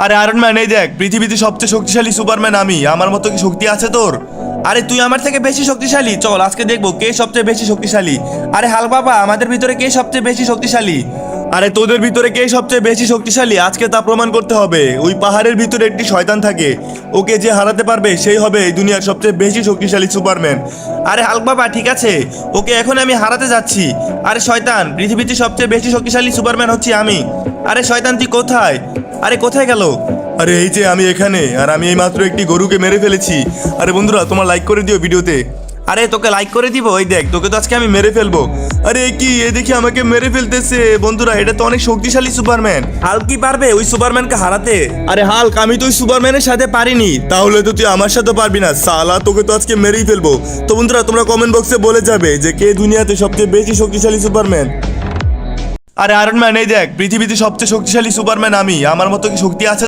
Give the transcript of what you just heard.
আরে iron man, এই দেখ, পৃথিবীতে সবচেয়ে শক্তিশালী সুপারম্যান আমি। আমার মতো কি শক্তি আছে তোর? আরে তুই আমার থেকে বেশি শক্তিশালী, চল আজকে দেখবো কে সবচেয়ে বেশি শক্তিশালী। আরে হাল বাবা, আমাদের ভিতরে কে সবচেয়ে বেশি শক্তিশালী? আরে তোদের ভিতরে কে সবচেয়ে বেশি শক্তিশালী আজকে তা প্রমাণ করতে হবে। ওই পাহাড়ের ভিতরে একটি শয়তান থাকে, ওকে যে হারাতে পারবে সেই হবে এই দুনিয়ার সবচেয়ে বেশি শক্তিশালী সুপারম্যান। আরে হাল্ক বাবা ঠিক আছে, ওকে এখন আমি হারাতে যাচ্ছি। আরে শয়তান, পৃথিবীতে সবচেয়ে বেশি শক্তিশালী সুপারম্যান হচ্ছি আমি। আরে শয়তান তুই কোথায়? আরে কোথায় গেল? আরে এই যে আমি এখানে, আর আমি এই মাত্র একটি গরুকে মেরে ফেলেছি। আরে বন্ধুরা, তোমার লাইক করে দিও ভিডিওতে। আরে তোকে লাইক করে দিব, ওই দেখ তোকে তো আজকে আমি মেরে ফেলবো। আরে এ কি, এ দেখি আমাকে মেরে ফেলতেছে। বন্ধুরা, এটা তো অনেক শক্তিশালী সুপারম্যান। হাল্ক কি পারবে ওই সুপারম্যানকে হারাতে? আরে হাল্ক, আমি তো ওই সুপারম্যানের সাথে পারিনি, তাহলে তো তুই আমার সাথে পারবি না সালা, তোকে তো আজকে মেরেই ফেলবো। তো বন্ধুরা, তোমরা কমেন্ট বক্সে বলে যাবে যে কে দুনিয়াতে সবচেয়ে বেশি শক্তিশালী সুপারম্যান। আরে আয়রন ম্যান, এই দেখ, পৃথিবীতে সবচেয়ে শক্তিশালী সুপারম্যান আমি। আমার মতো কি শক্তি আছে